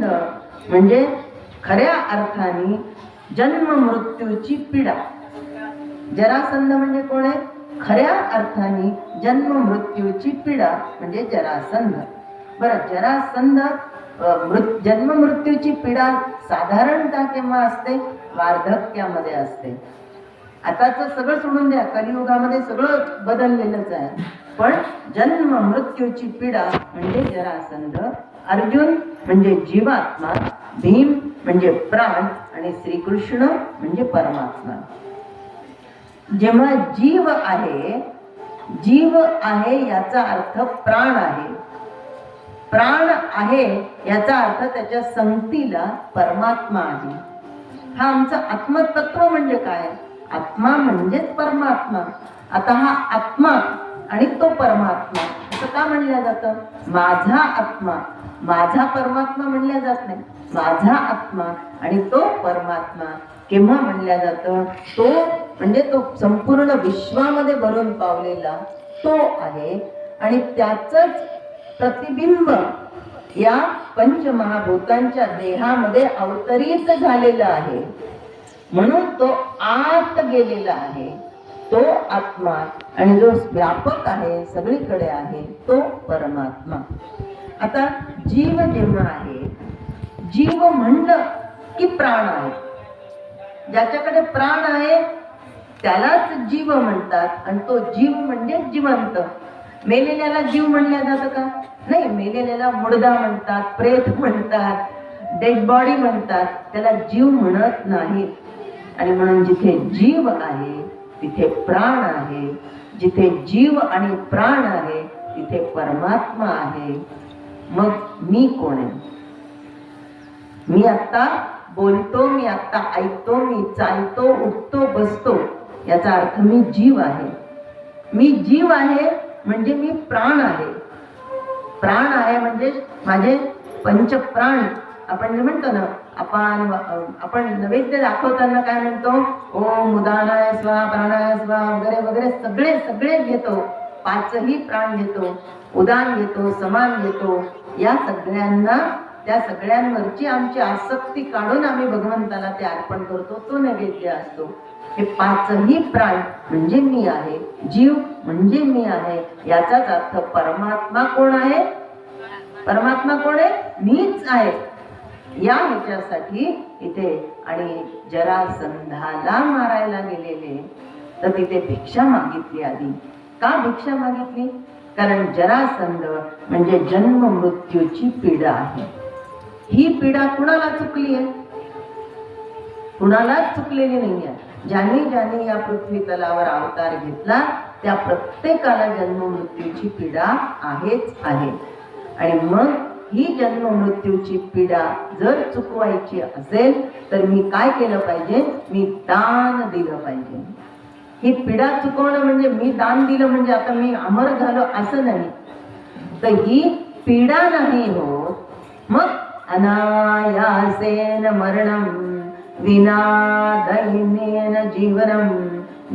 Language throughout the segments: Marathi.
जरासंध म्हणजे खऱ्या अर्थाने जन्म मृत्यूची पीडा. जरासंध म्हणजे कोण आहे? खऱ्या अर्थाने जन्म मृत्यूची पीडा म्हणजे जरासंध. बरं, जरासंध जन्म मृत्यूची पीडा साधारणतः केव्हा असते? वार्धक्यामध्ये असते. आताच सगळं सोडून द्या, कलियुगामध्ये सगळं बदललेलंच आहे. पण जन्म मृत्यूची पीडा म्हणजे जरासंध. अर्जुन म्हणजे जीवात्मा, भीम म्हणजे प्राण आणि श्रीकृष्ण म्हणजे परमात्मा. जेव्हा जीव आहे याचा अर्थ प्राण आहे. प्राण आहे याचा अर्थ त्याच्या संगतीला परमात्मा आहे. हा आमचं आत्मतत्व म्हणजे काय? आत्मा म्हणजेच परमात्मा. आता हा आत्मा आणि तो परमात्मा असं का म्हणलं जातं? माझा आत्मा, माझा परमात्मा म्हणल्या जात नाही. माझा आत्मा आणि तो परमात्मा केव्हा म्हणल्या जातं? तो म्हणजे तो संपूर्ण विश्वामध्ये भरून पावलेला तो आहे आणि त्याचंच प्रतिबिंब या पंचमहाभूतांच्या देहामध्ये अवतरित झालेला आहे. म्हणून तो आत गेलेला आहे, तो आत्मा. आणि जो व्यापक आहे, सगळीकडे आहे, तो परमात्मा. आता जीव जेव्हा आहे, जीव म्हणलं की प्राण आहे. ज्याच्याकडे प्राण आहे त्यालाच जीव म्हणतात आणि तो जीव म्हणजे जिवंत. मेलेल्याला जीव म्हणल्या जातं का? नाही. मेलेल्याला मुर्दा म्हणतात, प्रेत म्हणतात, डेड बॉडी म्हणतात, त्याला जीव म्हणत नाही. आणि म्हणून जिथे जीव आहे तिथे प्राण आहे. जिथे जीव आणि प्राण आहे तिथे परमात्मा आहे. मग मी कोण आहे? मी आता बोलतो, मी आता ऐकतो, मी चालतो, उठतो, बसतो, याचा अर्थ मी जीव आहे. मी जीव आहे म्हणजे मी प्राण आहे. प्राण आहे म्हणजे माझे पंचप्राण. आपण जे म्हणतो ना, आपण नैवेद्य दाखवताना काय म्हणतो? ओम उदानाय स्वाहा, प्राणाय स्वाहा वगैरे वगैरे सगळे घेतो. पाचही प्राण घेतो, उदान घेतो, समान घेतो. या सगळ्यांना, त्या सगळ्यांवरची आमची आसक्ती काढून आम्ही भगवंताला ते अर्पण करतो. तो नैवेद्य असतो. हे पाचही प्राण म्हणजे मी आहे, जीव म्हणजे मी आहे. याचाच अर्थ परमात्मा कोण आहे? परमात्मा कोण आहे? मीच आहे. या ह्याच्यासाठी इथे आणि जरासंधाला मारायला गेलेले तर तिथे भिक्षा मागितली आधी. का भिक्षा मागितली? कारण जरासंध म्हणजे जन्म मृत्यूची पीडा आहे. ही पीडा कुणाला चुकली आहे? कुणालाच चुकलेली नाही आहे. ज्याने या पृथ्वी तलावर अवतार घेतला त्या प्रत्येकाला जन्म मृत्यूची पीडा आहेच आहे. आणि मग ही जन्म मृत्यूची पीडा जर चुकवायची असेल तर मी काय केलं पाहिजे? मी दान दिलं पाहिजे. ही पीडा चुकवणं म्हणजे मी दान दिलं म्हणजे आता मी अमर झालो असं नाही. तर ही पीडा नाही होत. मग अनायासेन मरणं विना दैन्येन जीवनं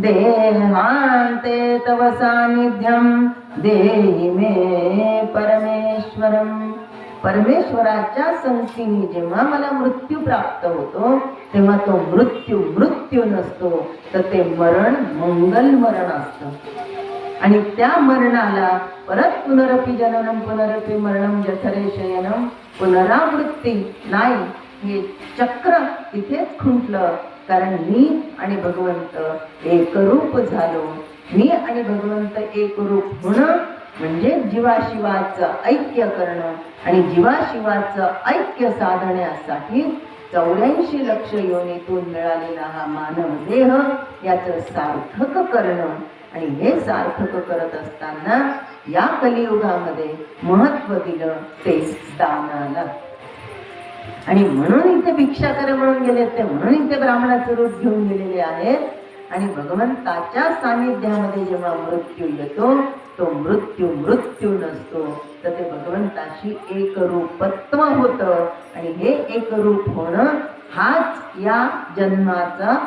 देहान्ते तव सानिध्यं देहि मे परमेश्वरम. परमेश्वराच्या संगतीने जेव्हा मला मृत्यू प्राप्त होतो तेव्हा तो मृत्यू नसतो, तर ते मरण मंगल मरण असतं. आणि त्या मरणाला परत पुनरपि जननम पुनरपि मरणम जठरे शयनम, पुनरावृत्ती नाही. हे चक्र तिथेच खुंटलं. कारण मी आणि भगवंत एकरूप झालो. मी आणि भगवंत एकरूप होणं म्हणजे जीवाशिवाचं ऐक्य करणं. आणि जीवाशिवाचं ऐक्य साधण्यासाठी 84 लक्ष योनीतून मिळालेला हा मानव देह याचं सार्थक करणं. आणि हे सार्थक करत असताना या कलियुगामध्ये महत्व दिलं ते दानाला. आणि म्हणून इथे भिक्षा कर म्हणून गेले ते, म्हणून इथे ब्राह्मणाचं रूप घेऊन गेलेले आहेत. आणि भगवंताच्या सानिध्यामध्ये जेव्हा मृत्यू येतो तो मृत्यू नसतो, तर ते भगवंताशी एकरूपत्व होतं. आणि हे एकरूप होणं हाच या जन्माचा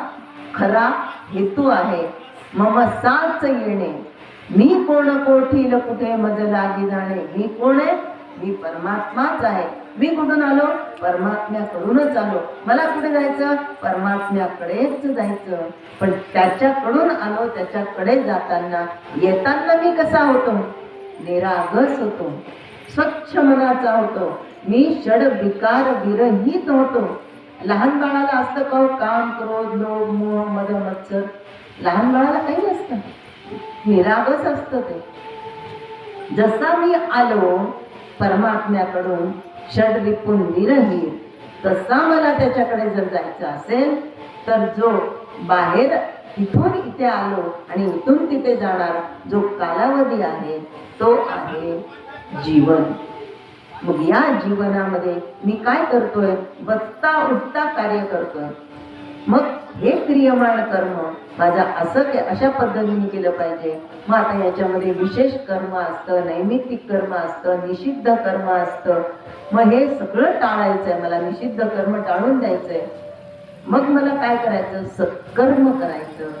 खरा हेतू आहे. मम साच येणे, मी कोण कोठील कुठे मज लागी जाणे. मी कोण आहे? मी परमात्माच आहे. मी कुठून आलो? परमात्म्याकडूनच आलो. मला कुठे जायचं? परमात्म्याकडेच जायचं. पण त्याच्याकडून आलो, त्याच्याकडे जाताना येताना मी कसा होतो? निरागस होतो, स्वच्छ मनाचा होतो. मी षड विकार विरहित होतो. लहान बाळाला असतं का काम, क्रोध, लोभ, मोह, मद, मत्सर? लहान बाळाला काही नसतं, निरागस असतं ते. जसा मी आलो परमात्म्याकडून षडरिपून विरहित, तसा मला त्याच्याकडे जर जायचं असेल तर जो बाहेर इथून इथे आलो आणि इथून तिथे जाणार जो कालावधी आहे तो आहे जीवन. मग या जीवनामध्ये मी काय करतोय? बसता उठता कार्य करतोय. मग हे क्रियमाण कर्म माझा अशा पद्धतीने केलं पाहिजे. मग आता याच्यामध्ये विशेष कर्म असतं, नैमित्तिक कर्म असतं, निषिद्ध कर्म असतं. मग हे सगळं टाळायचंय मला, निषिद्ध कर्म टाळून द्यायचंय. मग मला काय करायचं? सत्कर्म करायचं.